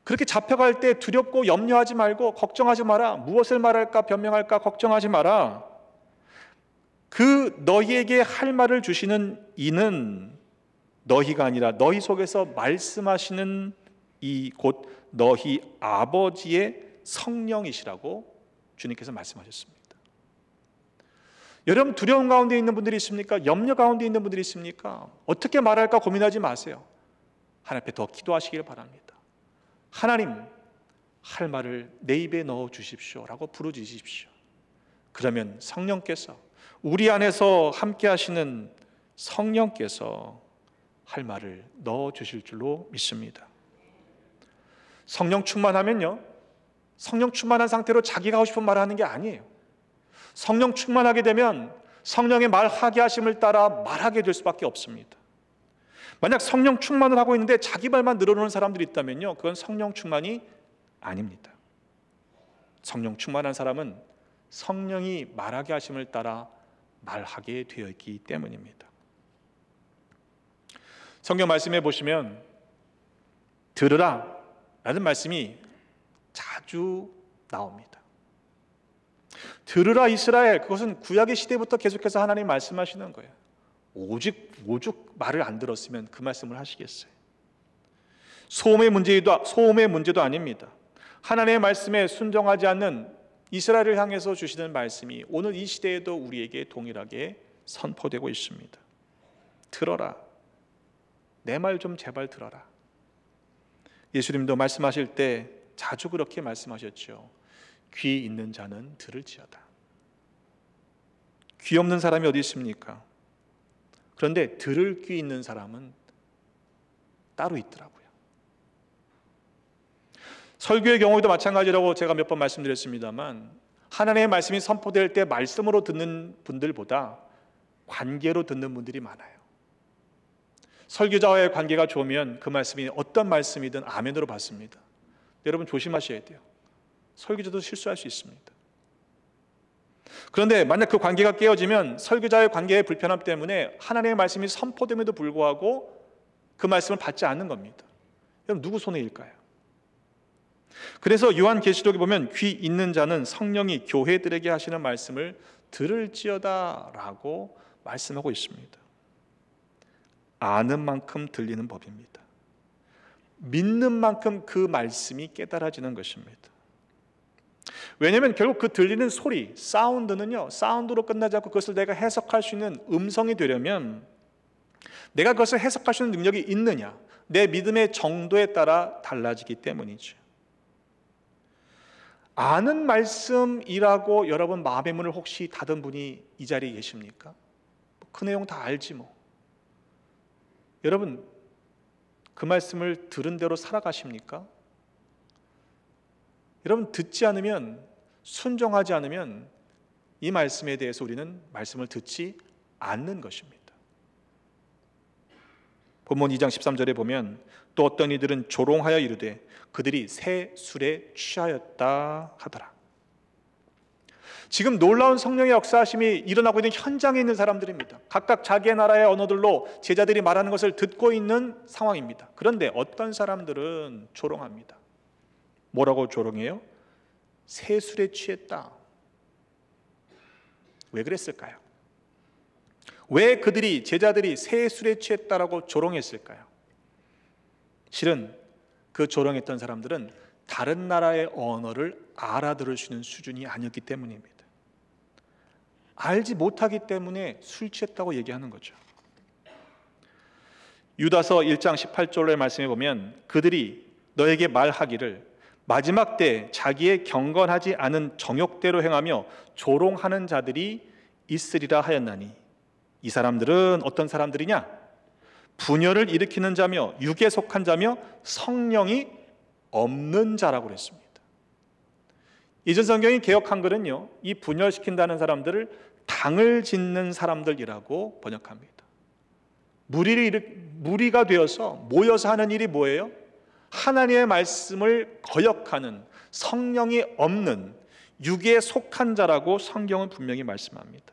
그렇게 잡혀갈 때 두렵고 염려하지 말고 걱정하지 마라. 무엇을 말할까 변명할까 걱정하지 마라. 그 너희에게 할 말을 주시는 이는 너희가 아니라 너희 속에서 말씀하시는 이 곧 너희 아버지의 성령이시라고 주님께서 말씀하셨습니다. 여러분, 두려움 가운데 있는 분들이 있습니까? 염려 가운데 있는 분들이 있습니까? 어떻게 말할까 고민하지 마세요. 하나님 앞에 더 기도하시길 바랍니다. 하나님, 할 말을 내 입에 넣어 주십시오라고 부르짖으십시오. 그러면 성령께서, 우리 안에서 함께 하시는 성령께서 할 말을 넣어 주실 줄로 믿습니다. 성령 충만하면요, 성령 충만한 상태로 자기가 하고 싶은 말을 하는 게 아니에요. 성령 충만하게 되면 성령의 말하게 하심을 따라 말하게 될 수밖에 없습니다. 만약 성령 충만을 하고 있는데 자기 말만 늘어놓는 사람들이 있다면요, 그건 성령 충만이 아닙니다. 성령 충만한 사람은 성령이 말하게 하심을 따라 말하게 되어 있기 때문입니다. 성경 말씀에 보시면 들으라 라는 말씀이 자주 나옵니다. 들으라 이스라엘, 그것은 구약의 시대부터 계속해서 하나님 말씀하시는 거예요. 오직 말을 안 들었으면 그 말씀을 하시겠어요? 소음의 문제도 아닙니다. 하나님의 말씀에 순종하지 않는 이스라엘을 향해서 주시는 말씀이 오늘 이 시대에도 우리에게 동일하게 선포되고 있습니다. 들어라, 내 말 좀 제발 들어라. 예수님도 말씀하실 때 자주 그렇게 말씀하셨죠. 귀 있는 자는 들을지어다. 귀 없는 사람이 어디 있습니까? 그런데 들을 귀 있는 사람은 따로 있더라고요. 설교의 경우에도 마찬가지라고 제가 몇 번 말씀드렸습니다만, 하나님의 말씀이 선포될 때 말씀으로 듣는 분들보다 관계로 듣는 분들이 많아요. 설교자와의 관계가 좋으면 그 말씀이 어떤 말씀이든 아멘으로 받습니다. 여러분 조심하셔야 돼요. 설교자도 실수할 수 있습니다. 그런데 만약 그 관계가 깨어지면 설교자의 관계의 불편함 때문에 하나님의 말씀이 선포됨에도 불구하고 그 말씀을 받지 않는 겁니다. 여러분 누구 손에 일까요? 그래서 요한계시록에 보면 귀 있는 자는 성령이 교회들에게 하시는 말씀을 들을지어다 라고 말씀하고 있습니다. 아는 만큼 들리는 법입니다. 믿는 만큼 그 말씀이 깨달아지는 것입니다. 왜냐하면 결국 그 들리는 소리, 사운드는요, 사운드로 끝나지 않고 그것을 내가 해석할 수 있는 음성이 되려면 내가 그것을 해석할 수 있는 능력이 있느냐, 내 믿음의 정도에 따라 달라지기 때문이죠. 아는 말씀이라고 여러분 마음의 문을 혹시 닫은 분이 이 자리에 계십니까? 그 내용 다 알지 뭐. 여러분 그 말씀을 들은 대로 살아가십니까? 여러분 듣지 않으면, 순종하지 않으면 이 말씀에 대해서 우리는 말씀을 듣지 않는 것입니다. 본문 2장 13절에 보면 또 어떤 이들은 조롱하여 이르되 그들이 새 술에 취하였다 하더라. 지금 놀라운 성령의 역사하심이 일어나고 있는 현장에 있는 사람들입니다. 각각 자기의 나라의 언어들로 제자들이 말하는 것을 듣고 있는 상황입니다. 그런데 어떤 사람들은 조롱합니다. 뭐라고 조롱해요? 새 술에 취했다. 왜 그랬을까요? 왜 그들이, 제자들이 새 술에 취했다라고 조롱했을까요? 실은 그 조롱했던 사람들은 다른 나라의 언어를 알아들을 수 있는 수준이 아니었기 때문입니다. 알지 못하기 때문에 술 취했다고 얘기하는 거죠. 유다서 1장 18절의 말씀에 보면 그들이 너에게 말하기를 마지막 때 자기의 경건하지 않은 정욕대로 행하며 조롱하는 자들이 있으리라 하였나니, 이 사람들은 어떤 사람들이냐? 분열을 일으키는 자며 육에 속한 자며 성령이 없는 자라고 그랬습니다. 이전 성경이 개역 한글은요, 이 분열시킨다는 사람들을 당을 짓는 사람들이라고 번역합니다. 무리가 되어서 모여서 하는 일이 뭐예요? 하나님의 말씀을 거역하는, 성령이 없는 육에 속한 자라고 성경은 분명히 말씀합니다.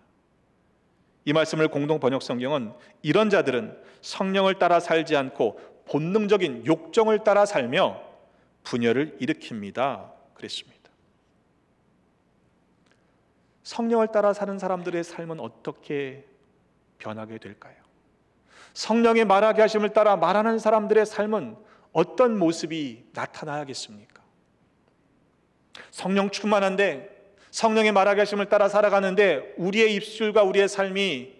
이 말씀을 공동 번역 성경은 이런 자들은 성령을 따라 살지 않고 본능적인 욕정을 따라 살며 분열을 일으킵니다 그랬습니다. 성령을 따라 사는 사람들의 삶은 어떻게 변하게 될까요? 성령의 말하게 하심을 따라 말하는 사람들의 삶은 어떤 모습이 나타나야겠습니까? 성령 충만한데 성령의 말하게 하심을 따라 살아가는데 우리의 입술과 우리의 삶이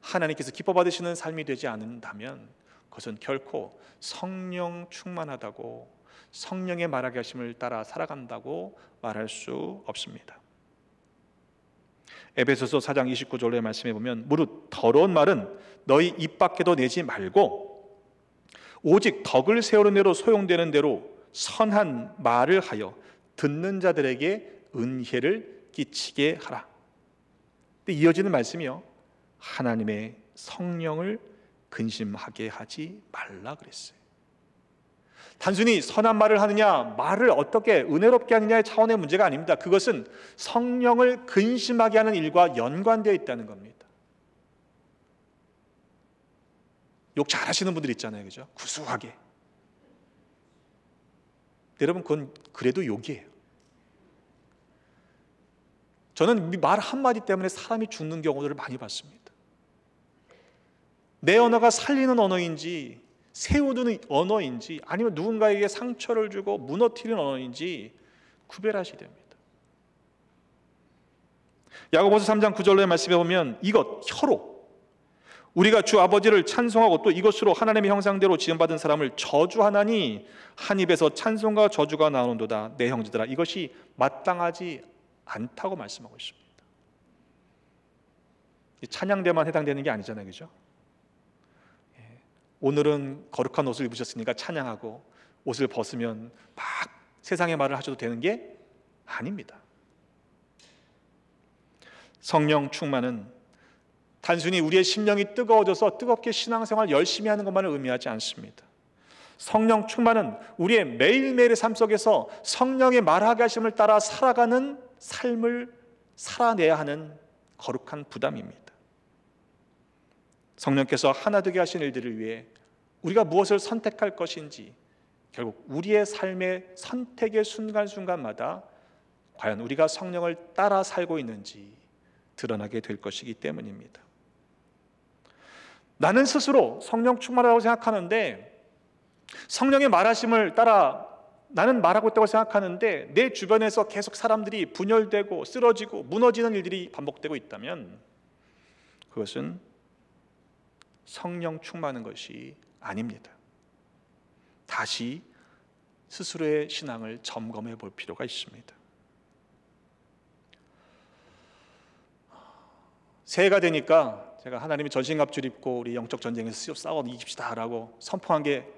하나님께서 기뻐 받으시는 삶이 되지 않는다면 그것은 결코 성령 충만하다고, 성령의 말하게 하심을 따라 살아간다고 말할 수 없습니다. 에베소서 4장 29절의 말씀에 보면 무릇 더러운 말은 너희 입 밖에도 내지 말고 오직 덕을 세우는 대로 소용되는 대로 선한 말을 하여 듣는 자들에게 은혜를 끼치게 하라. 근데 이어지는 말씀이요, 하나님의 성령을 근심하게 하지 말라 그랬어요. 단순히 선한 말을 하느냐, 말을 어떻게 은혜롭게 하느냐의 차원의 문제가 아닙니다. 그것은 성령을 근심하게 하는 일과 연관되어 있다는 겁니다. 욕 잘하시는 분들 있잖아요, 그죠? 구수하게. 여러분, 그건 그래도 욕이에요. 저는 말 한마디 때문에 사람이 죽는 경우들을 많이 봤습니다. 내 언어가 살리는 언어인지 세우는 언어인지 아니면 누군가에게 상처를 주고 무너뜨리는 언어인지 구별하셔야 됩니다. 야고보서 3장 9절의 말씀에 보면 이것 혀로 우리가 주 아버지를 찬송하고 또 이것으로 하나님의 형상대로 지음받은 사람을 저주하나니 한 입에서 찬송과 저주가 나오는도다. 내 형제들아, 이것이 마땅하지 않다고 말씀하고 있습니다. 찬양대만 해당되는 게 아니잖아요, 그죠? 오늘은 거룩한 옷을 입으셨으니까 찬양하고 옷을 벗으면 막 세상의 말을 하셔도 되는 게 아닙니다. 성령 충만은 단순히 우리의 심령이 뜨거워져서 뜨겁게 신앙생활 열심히 하는 것만을 의미하지 않습니다. 성령 충만은 우리의 매일매일의 삶 속에서 성령의 말하게 하심을 따라 살아가는 삶을 살아내야 하는 거룩한 부담입니다. 성령께서 하나 되게 하신 일들을 위해 우리가 무엇을 선택할 것인지 결국 우리의 삶의 선택의 순간순간마다 과연 우리가 성령을 따라 살고 있는지 드러나게 될 것이기 때문입니다. 나는 스스로 성령 충만하다고 생각하는데 성령의 말하심을 따라 나는 말하고 있다고 생각하는데 내 주변에서 계속 사람들이 분열되고 쓰러지고 무너지는 일들이 반복되고 있다면 그것은 성령 충만한 것이 아닙니다. 다시 스스로의 신앙을 점검해 볼 필요가 있습니다. 새해가 되니까 제가 하나님이 전신갑주를 입고 우리 영적 전쟁에서 싸워 이깁시다라고 선포한 게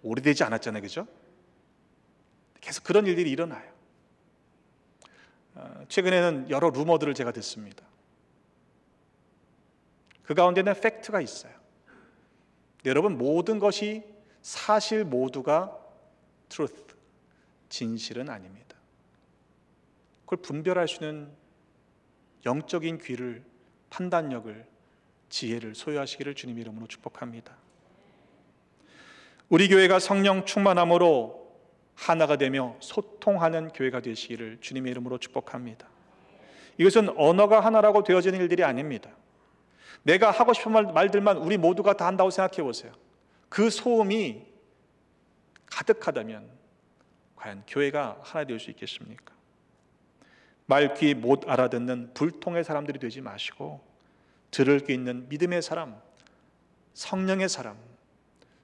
오래되지 않았잖아요, 그죠? 계속 그런 일들이 일어나요. 최근에는 여러 루머들을 제가 듣습니다. 그 가운데는 팩트가 있어요. 여러분, 모든 것이 사실 모두가 truth, 진실은 아닙니다. 그걸 분별할 수 있는 영적인 귀를, 판단력을, 지혜를 소유하시기를 주님 이름으로 축복합니다. 우리 교회가 성령 충만함으로 하나가 되며 소통하는 교회가 되시기를 주님의 이름으로 축복합니다. 이것은 언어가 하나라고 되어지는 일들이 아닙니다. 내가 하고 싶은 말들만 우리 모두가 다 한다고 생각해 보세요. 그 소음이 가득하다면 과연 교회가 하나 될 수 있겠습니까? 말귀 못 알아듣는 불통의 사람들이 되지 마시고 들을 귀 있는 믿음의 사람, 성령의 사람,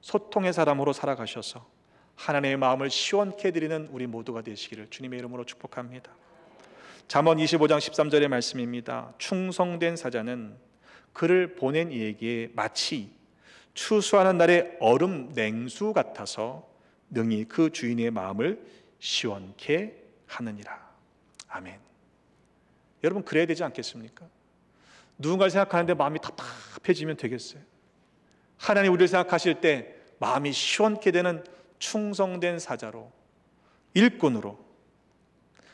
소통의 사람으로 살아가셔서 하나님의 마음을 시원케 해드리는 우리 모두가 되시기를 주님의 이름으로 축복합니다. 잠언 25장 13절의 말씀입니다. 충성된 사자는 그를 보낸 이에게 마치 추수하는 날의 얼음 냉수 같아서 능히 그 주인의 마음을 시원케 하느니라. 아멘. 여러분, 그래야 되지 않겠습니까? 누군가를 생각하는데 마음이 답답해지면 되겠어요? 하나님 우리를 생각하실 때 마음이 시원케 되는 충성된 사자로, 일꾼으로,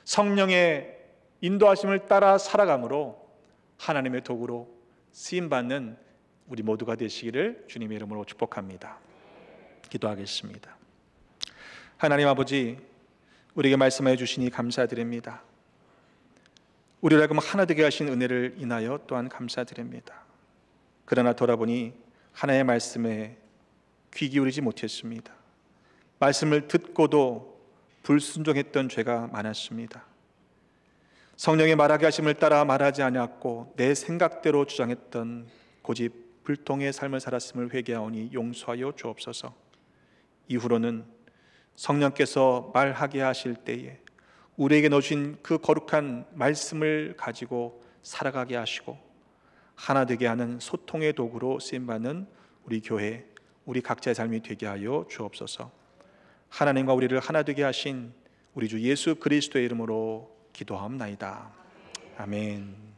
성령의 인도하심을 따라 살아감으로 하나님의 도구로 쓰임받는 우리 모두가 되시기를 주님의 이름으로 축복합니다. 기도하겠습니다. 하나님 아버지, 우리에게 말씀해 주시니 감사드립니다. 우리를 하여금 하나 되게 하신 은혜를 인하여 또한 감사드립니다. 그러나 돌아보니 하나님의 말씀에 귀 기울이지 못했습니다. 말씀을 듣고도 불순종했던 죄가 많았습니다. 성령의 말하게 하심을 따라 말하지 아니하고 내 생각대로 주장했던 고집 불통의 삶을 살았음을 회개하오니 용서하여 주옵소서. 이후로는 성령께서 말하게 하실 때에 우리에게 넣으신 그 거룩한 말씀을 가지고 살아가게 하시고 하나 되게 하는 소통의 도구로 쓰임받는 우리 교회, 우리 각자의 삶이 되게 하여 주옵소서. 하나님과 우리를 하나 되게 하신 우리 주 예수 그리스도의 이름으로 기도하옵나이다. 아멘.